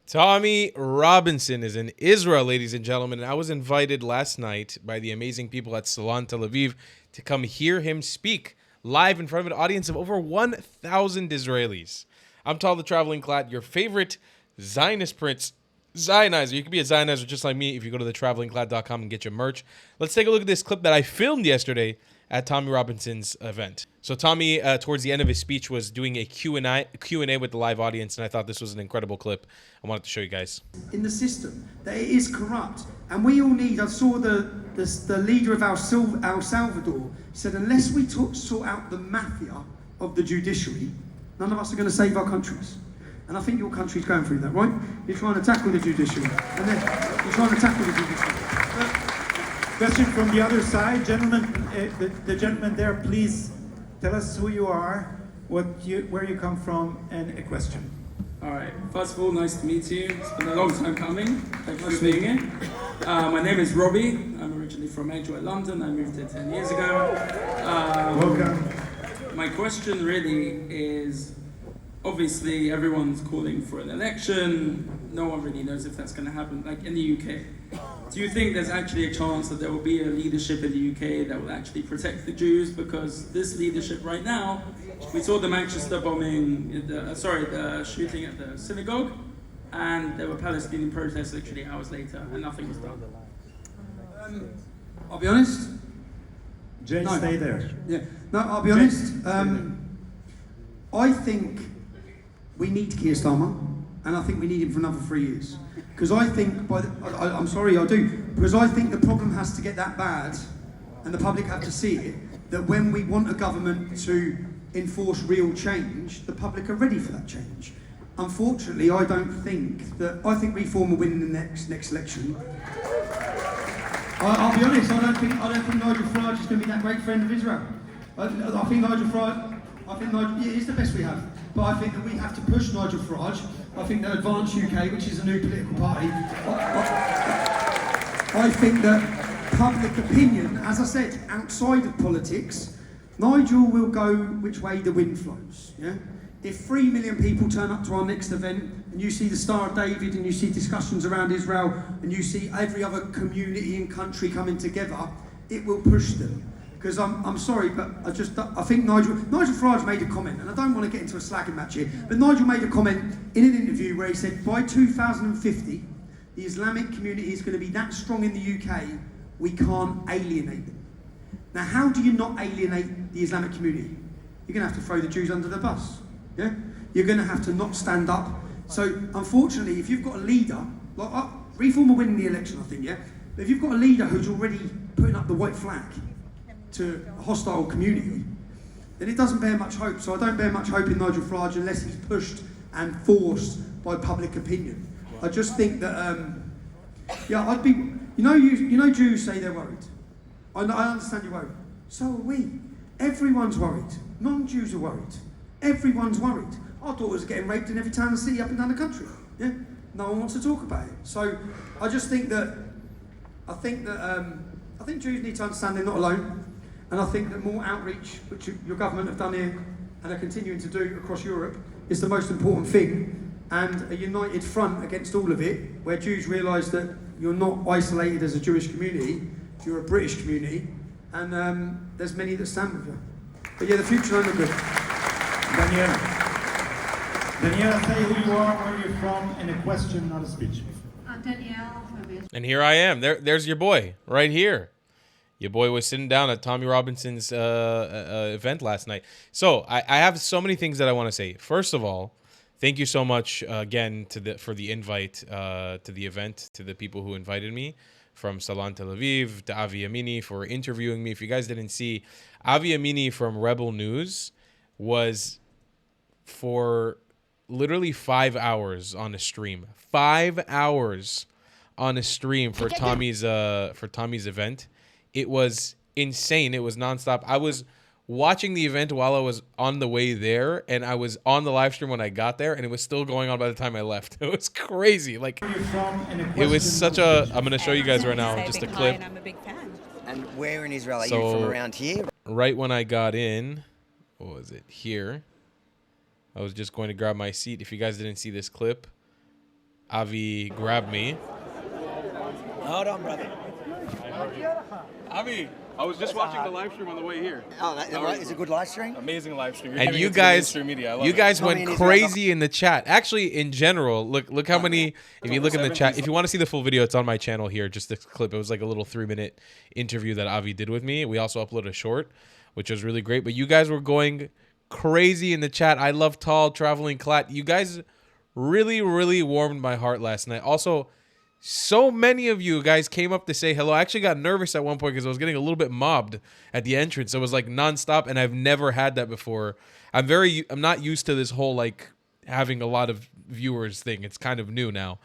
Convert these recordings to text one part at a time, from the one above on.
Tommy Robinson is in Israel, ladies and gentlemen, and I was invited last night by the amazing people at Salon Tel Aviv to come hear him speak live in front of an audience of over 1,000 Israelis. I'm Tal the Traveling Clat, your favorite Zionist prince, Zionizer. You can be a Zionizer just like me if you go to thetravelingclat.com and get your merch. Let's take a look at this clip that I filmed yesterday at Tommy Robinson's event. So Tommy, towards the end of his speech, was doing a Q&A with the live audience, and I thought this was an incredible clip. I wanted to show you guys. In the system, that it is corrupt. And we all need, I saw the leader of El Salvador said, unless we sort out the mafia of the judiciary, none of us are going to save our countries. And I think your country's going through that, right? You're trying to tackle the judiciary. And then you're trying to tackle the judiciary. Question from the other side, gentlemen. The gentleman there, please tell us who you are, where you come from, and a question. All right. First of all, nice to meet you. It's been a long time coming. Thank you for being here. My name is Robbie. I'm originally from Edgware, London. I moved here 10 years ago. Welcome. My question really is, obviously everyone's calling for an election. No one really knows if that's going to happen, like in the UK. Do you think there's actually a chance that there will be a leadership in the UK that will actually protect the Jews? Because this leadership right now, we saw the Manchester bombing, the shooting at the synagogue, and there were Palestinian protests literally hours later, and nothing was done. I'll be honest. Jay, stay there. Yeah. No, I'll be honest. I think we need Keir Starmer, and I think we need him for another 3 years. Because I think, I'm sorry, I do, because I think the problem has to get that bad, and the public have to see it, that when we want a government to enforce real change, the public are ready for that change. Unfortunately, I think Reform will win in the next election. I'll be honest, I don't think Nigel Farage is going to be that great friend of Israel. I think Nigel Farage, yeah, he's the best we have. But I think that we have to push Nigel Farage. I think that Advance UK, which is a new political party, I think that public opinion, as I said, outside of politics, Nigel will go which way the wind flows. Yeah? If 3 million people turn up to our next event, and you see the Star of David, and you see discussions around Israel, and you see every other community and country coming together, it will push them. Because I'm sorry, but I think Nigel Farage made a comment, and I don't want to get into a slagging match here, but Nigel made a comment in an interview where he said by 2050, the Islamic community is going to be that strong in the UK, we can't alienate them. Now, how do you not alienate the Islamic community? You're going to have to throw the Jews under the bus. Yeah? You're going to have to not stand up. So, unfortunately, if you've got a leader, like Reform will win the election, I think, yeah? But if you've got a leader who's already putting up the white flag to a hostile community, then it doesn't bear much hope. So I don't bear much hope in Nigel Farage unless he's pushed and forced by public opinion. I just think that, I'd be, you know Jews say they're worried. I understand you're worried. So are we. Everyone's worried. Non-Jews are worried. Everyone's worried. Our daughters are getting raped in every town and city up and down the country. Yeah? No one wants to talk about it. So I just think that, I think Jews need to understand they're not alone. And I think that more outreach, which your government have done here and are continuing to do across Europe, is the most important thing. And a united front against all of it, where Jews realise that you're not isolated as a Jewish community, you're a British community, and there's many that stand with you. But yeah, the future don't look good. Daniela, say who you are, where you're from, and a question, not a speech. Danielle from Israel. And here I am. There's your boy, right here. Your boy was sitting down at Tommy Robinson's event last night. So I have so many things that I want to say. First of all, thank you so much again for the invite to the event, to the people who invited me, from Salon Tel Aviv to Avi Amini for interviewing me. If you guys didn't see, Avi Amini from Rebel News was for literally 5 hours on a stream. 5 hours on a stream for Tommy's event. It was insane. It was nonstop. I was watching the event while I was on the way there, and I was on the live stream when I got there, and it was still going on by the time I left. It was crazy. Like, it was such a... I'm going to show you guys right now just a clip. I'm a big fan. And where in Israel? Are you from around here? Right when I got in, what was it? Here. I was just going to grab my seat. If you guys didn't see this clip, Avi grabbed me. Hold on, brother. Avi, I was just watching the live stream on the way here. Oh, is it a good live stream? Amazing live stream. You're And giving you it to the guys, mainstream media. I love you it. guys No, went I mean, crazy in the chat. Actually, in general, look how many. If you look in the chat, if you want to see the full video, it's on my channel here. Just this clip. It was like a little 3-minute interview that Avi did with me. We also uploaded a short, which was really great. But you guys were going crazy in the chat. I love tall traveling clat. You guys really, really warmed my heart last night. Also, so many of you guys came up to say hello. I actually got nervous at one point because I was getting a little bit mobbed at the entrance. It was like nonstop, and I've never had that before. I'm not used to this whole like having a lot of viewers thing. It's kind of new now.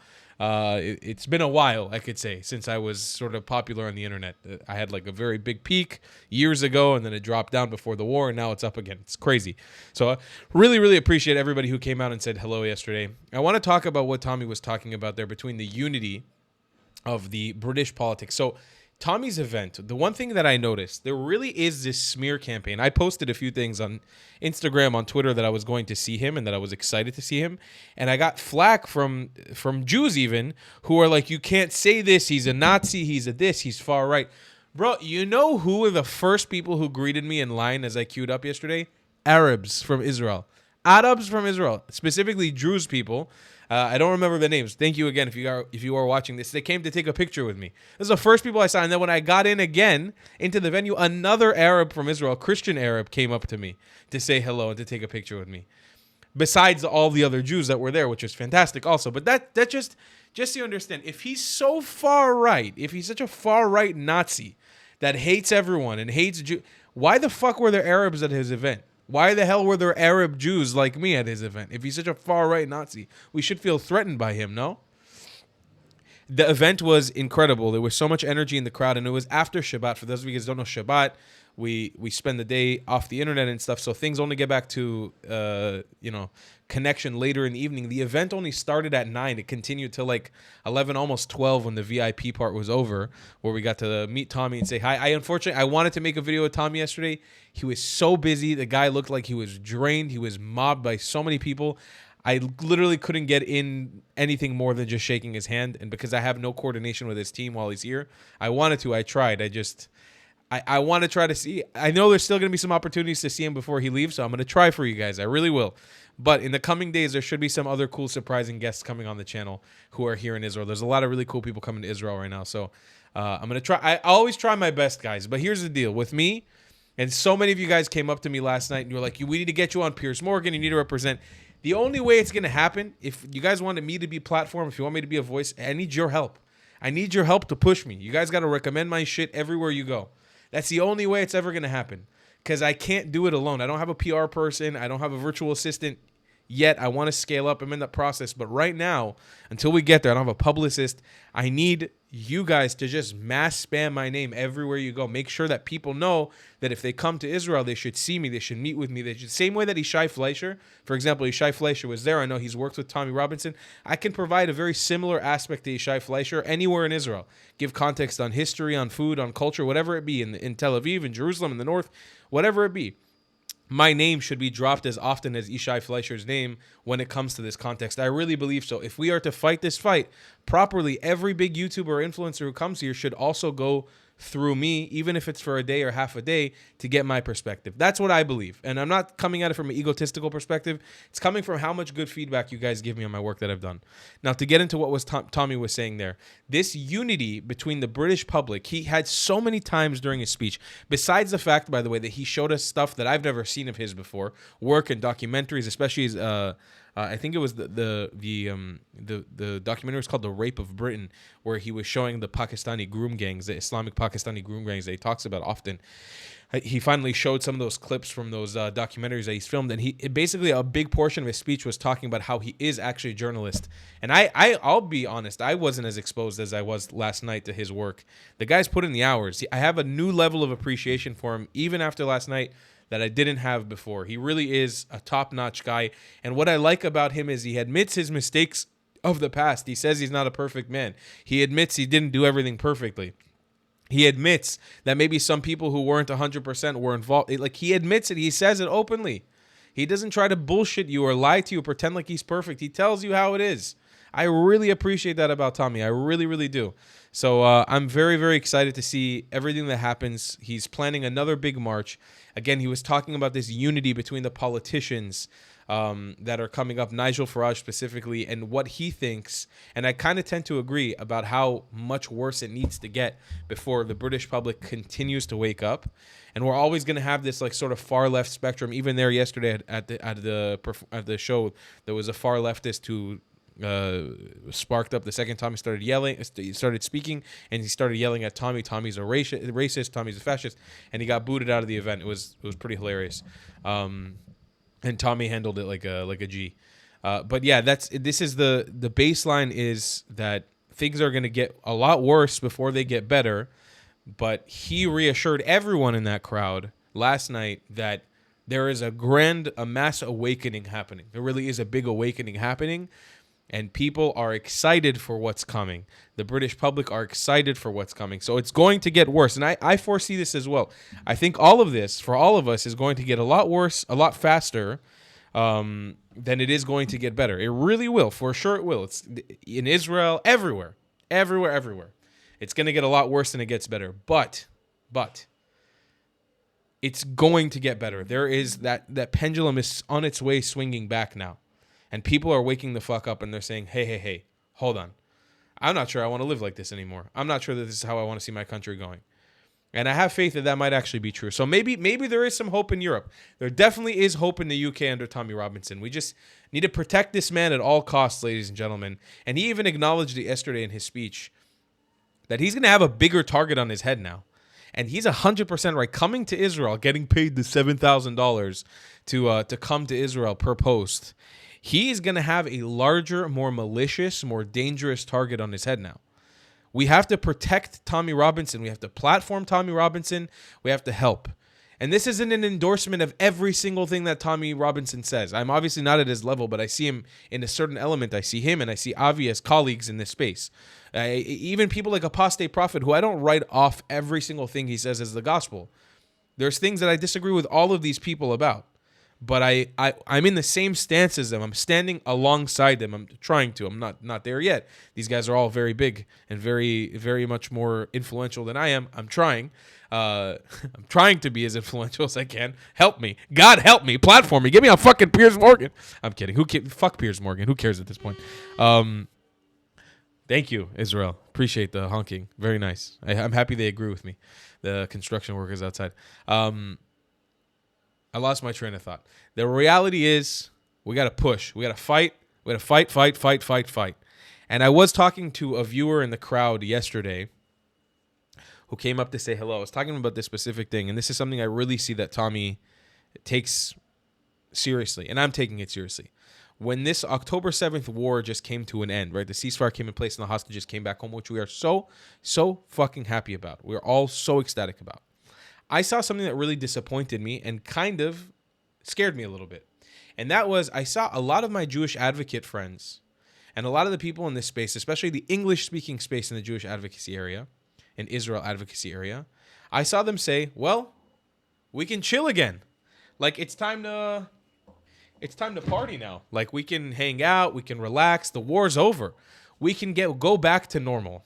It's been a while, I could say, since I was sort of popular on the internet. I had like a very big peak years ago, and then it dropped down before the war, and now it's up again. It's crazy. So I really, really appreciate everybody who came out and said hello yesterday. I want to talk about what Tommy was talking about there between the unity of the British politics. So Tommy's event, the one thing that I noticed, there really is this smear campaign. I posted a few things on Instagram, on Twitter, that I was going to see him and that I was excited to see him. And I got flack from Jews even, who are like, you can't say this. He's a Nazi. He's a this. He's far right. Bro, you know who were the first people who greeted me in line as I queued up yesterday? Arabs from Israel. Arabs from Israel, specifically Druze people. I don't remember the names. Thank you again if you are watching this. They came to take a picture with me. This is the first people I saw. And then when I got in again into the venue, another Arab from Israel, Christian Arab, came up to me to say hello and to take a picture with me. Besides all the other Jews that were there, which was fantastic also. But that just so you understand, if he's so far right, if he's such a far right Nazi that hates everyone and hates Jews, why the fuck were there Arabs at his event? Why the hell were there Arab Jews like me at his event? If he's such a far-right Nazi, we should feel threatened by him, no? The event was incredible. There was so much energy in the crowd, and it was after Shabbat. For those of you guys who don't know Shabbat, we spend the day off the internet and stuff, so things only get back to connection later in the evening. The event only started at 9. It continued till like 11, almost 12 when the VIP part was over, where we got to meet Tommy and say hi. Unfortunately, I wanted to make a video with Tommy yesterday. He was so busy. The guy looked like he was drained. He was mobbed by so many people. I literally couldn't get in anything more than just shaking his hand. And because I have no coordination with his team while he's here, I wanted to. I tried. I want to try to see. I know there's still going to be some opportunities to see him before he leaves, so I'm going to try for you guys. I really will. But in the coming days, there should be some other cool, surprising guests coming on the channel who are here in Israel. There's a lot of really cool people coming to Israel right now. So I'm going to try. I always try my best, guys. But here's the deal. With me, and so many of you guys came up to me last night and you were like, we need to get you on Piers Morgan. You need to represent. The only way it's going to happen, if you guys wanted me to be platform, if you want me to be a voice, I need your help. I need your help to push me. You guys got to recommend my shit everywhere you go. That's the only way it's ever going to happen, because I can't do it alone. I don't have a PR person. I don't have a virtual assistant yet. I want to scale up. I'm in that process. But right now, until we get there, I don't have a publicist. I need you guys to just mass spam my name everywhere you go. Make sure that people know that if they come to Israel, they should see me. They should meet with me. Same way that Yishai Fleischer, for example, Yishai Fleischer was there. I know he's worked with Tommy Robinson. I can provide a very similar aspect to Yishai Fleischer anywhere in Israel. Give context on history, on food, on culture, whatever it be, in Tel Aviv, in Jerusalem, in the north, whatever it be. My name should be dropped as often as Yishai Fleischer's name when it comes to this context. I really believe so. If we are to fight this fight properly, every big YouTuber or influencer who comes here should also go through me, even if it's for a day or half a day, to get my perspective. That's what I believe. And I'm not coming at it from an egotistical perspective. It's coming from how much good feedback you guys give me on my work that I've done. Now, to get into what was Tommy was saying there, this unity between the British public, he had so many times during his speech, besides the fact, by the way, that he showed us stuff that I've never seen of his before, work and documentaries, especially his, I think it was the documentary was called The Rape of Britain, where he was showing the Pakistani groom gangs, the Islamic Pakistani groom gangs that he talks about often. He finally showed some of those clips from those documentaries that he's filmed, and basically a big portion of his speech was talking about how he is actually a journalist. And I'll be honest, I wasn't as exposed as I was last night to his work. The guy's put in the hours. I have a new level of appreciation for him, even after last night, that I didn't have before. He really is a top-notch guy. And what I like about him is he admits his mistakes of the past. He says he's not a perfect man. He admits he didn't do everything perfectly. He admits that maybe some people who weren't 100% were involved. Like, he admits it. He says it openly. He doesn't try to bullshit you or lie to you or pretend like he's perfect. He tells you how it is. I really appreciate that about Tommy. I really, really do. So I'm very, very excited to see everything that happens. He's planning another big march. Again, he was talking about this unity between the politicians that are coming up, Nigel Farage specifically, and what he thinks. And I kind of tend to agree about how much worse it needs to get before the British public continues to wake up. And we're always going to have this like sort of far left spectrum. Even there yesterday at the show, there was a far leftist who sparked up the second time he started speaking, and he started yelling at Tommy. Tommy's a racist. Tommy's a fascist, and he got booted out of the event. It was pretty hilarious. And Tommy handled it like a G. But yeah, this is the baseline is that things are going to get a lot worse before they get better. But he reassured everyone in that crowd last night that there is a mass awakening happening. There really is a big awakening happening, and people are excited for what's coming. The British public are excited for what's coming. So it's going to get worse, and I foresee this as well. I think all of this, for all of us, is going to get a lot worse, a lot faster than it is going to get better. It really will. For sure it will. It's in Israel, everywhere. It's going to get a lot worse than it gets better. But it's going to get better. There is that pendulum is on its way swinging back now. And people are waking the fuck up and they're saying, hey, hold on. I'm not sure I want to live like this anymore. I'm not sure that this is how I want to see my country going. And I have faith that might actually be true. So maybe there is some hope in Europe. There definitely is hope in the UK under Tommy Robinson. We just need to protect this man at all costs, ladies and gentlemen. And he even acknowledged it yesterday in his speech that he's going to have a bigger target on his head now. And he's 100% right. Coming to Israel, getting paid the $7,000 to come to Israel per post, he is going to have a larger, more malicious, more dangerous target on his head now. We have to protect Tommy Robinson. We have to platform Tommy Robinson. We have to help. And this isn't an endorsement of every single thing that Tommy Robinson says. I'm obviously not at his level, but I see him in a certain element. I see him and I see Avi as colleagues in this space. Even people like Apostate Prophet, who I don't write off every single thing he says as the gospel. There's things that I disagree with all of these people about. But I'm in the same stance as them. I'm standing alongside them. I'm trying to. I'm not there yet. These guys are all very big and very, very much more influential than I am. I'm trying. I'm trying to be as influential as I can. Help me. God help me. Platform me. Give me a fucking Piers Morgan. I'm kidding. Fuck Piers Morgan. Who cares at this point? Thank you, Israel. Appreciate the honking. Very nice. I'm happy they agree with me. The construction workers outside. I lost my train of thought. The reality is we got to push. We got to fight. We got to fight. And I was talking to a viewer in the crowd yesterday who came up to say hello. I was talking about this specific thing, and this is something I really see that Tommy takes seriously, and I'm taking it seriously. When this October 7th war just came to an end, right? The ceasefire came in place and the hostages came back home, which we are so fucking happy about. We're all so ecstatic about. I saw something that really disappointed me and kind of scared me a little bit. And that was, I saw a lot of my Jewish advocate friends and a lot of the people in this space, especially the English-speaking space in the Jewish advocacy area, in Israel advocacy area, I saw them say, well, we can chill again. Like, it's time to party now. Like, we can hang out, we can relax, the war's over. We can go back to normal.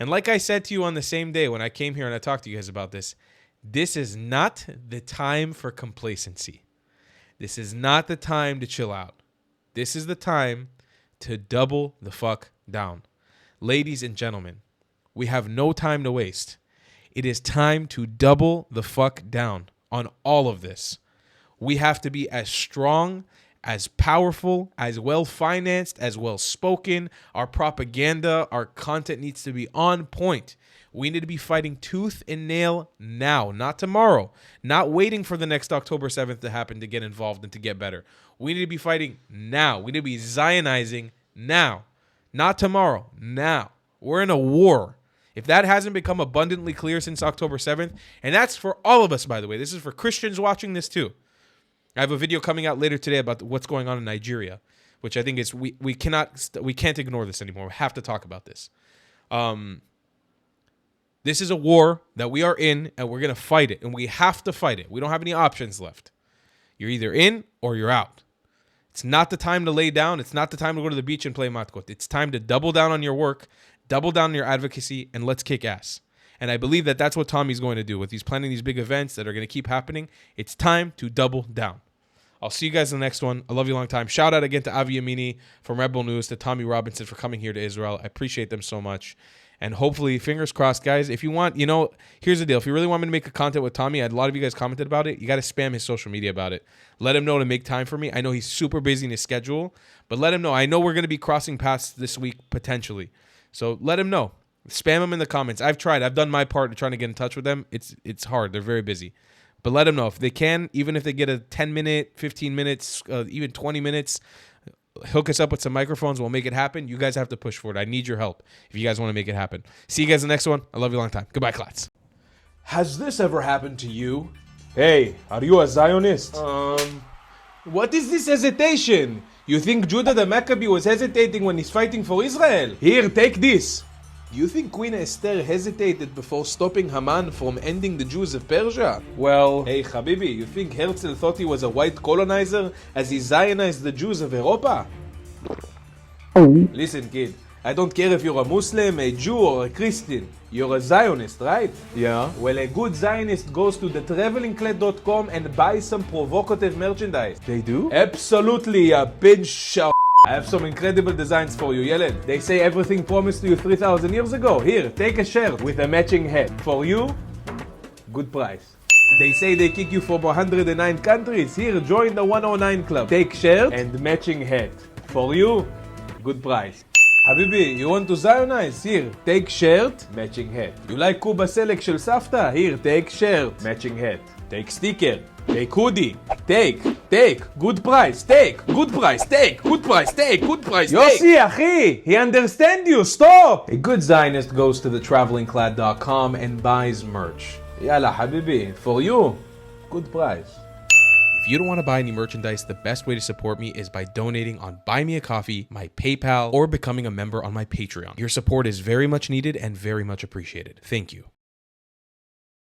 And like I said to you on the same day when I came here and I talked to you guys about this is not the time for complacency. This is not the time to chill out. This is the time to double the fuck down. Ladies and gentlemen, we have no time to waste. It is time to double the fuck down on all of this. We have to be as strong, as powerful, as well-financed, as well-spoken. Our propaganda, our content needs to be on point. We need to be fighting tooth and nail now, not tomorrow. Not waiting for the next October 7th to happen to get involved and to get better. We need to be fighting now. We need to be Zionizing now. Not tomorrow, now. We're in a war. If that hasn't become abundantly clear since October 7th, and that's for all of us, by the way. This is for Christians watching this too. I have a video coming out later today about what's going on in Nigeria, which I think is we can't ignore this anymore. We have to talk about this. This is a war that we are in, and we're going to fight it, and we have to fight it. We don't have any options left. You're either in or you're out. It's not the time to lay down. It's not the time to go to the beach and play matkot. It's time to double down on your work, double down on your advocacy, and let's kick ass. And I believe that that's what Tommy's going to do with these planning these big events that are going to keep happening. It's time to double down. I'll see you guys in the next one. I love you a long time. Shout out again to Avi Amini from Rebel News, to Tommy Robinson for coming here to Israel. I appreciate them so much. And hopefully, fingers crossed, guys, if you want, here's the deal. If you really want me to make a content with Tommy, a lot of you guys commented about it. You got to spam his social media about it. Let him know to make time for me. I know he's super busy in his schedule, but let him know. I know we're going to be crossing paths this week, potentially. So let him know. Spam him in the comments. I've tried. I've done my part in trying to get in touch with them. It's hard. They're very busy. But let them know if they can, even if they get a 10-minute, 15 minutes, even 20 minutes, hook us up with some microphones. We'll make it happen. You guys have to push for it. I need your help if you guys want to make it happen. See you guys in the next one. I love you a long time. Goodbye, Klotz. Has this ever happened to you? Hey, are you a Zionist? What is this hesitation? You think Judah the Maccabee was hesitating when he's fighting for Israel? Here, take this. You think Queen Esther hesitated before stopping Haman from ending the Jews of Persia? Well, Hey, Habibi, you think Herzl thought he was a white colonizer as he Zionized the Jews of Europa? Listen, kid, I don't care if you're a Muslim, a Jew, or a Christian. You're a Zionist, right? yeah. Well, a good Zionist goes to thetravelingclad.com and buys some provocative merchandise. They do? Absolutely, a bitch. I have some incredible designs for you, Yeled. They say everything promised to you 3,000 years ago. Here, take a shirt with a matching hat. For you, good price. They say they kick you from 109 countries. Here, join the 109 club. Take shirt and matching hat. For you, good price. Habibi, you want to Zionize? Here, take shirt, matching hat. You like Kuba Selek shel Safta? Here, take shirt, matching hat. Take sticker, take hoodie. Take, good price, take, good price, take, good price, take, good price, take. Yossi, achi, he understand you, stop! A good Zionist goes to thetravelingclad.com and buys merch. Yalla, Habibi, for you, good price. If you don't want to buy any merchandise, the best way to support me is by donating on Buy Me a Coffee, my PayPal, or becoming a member on my Patreon. Your support is very much needed and very much appreciated. Thank you.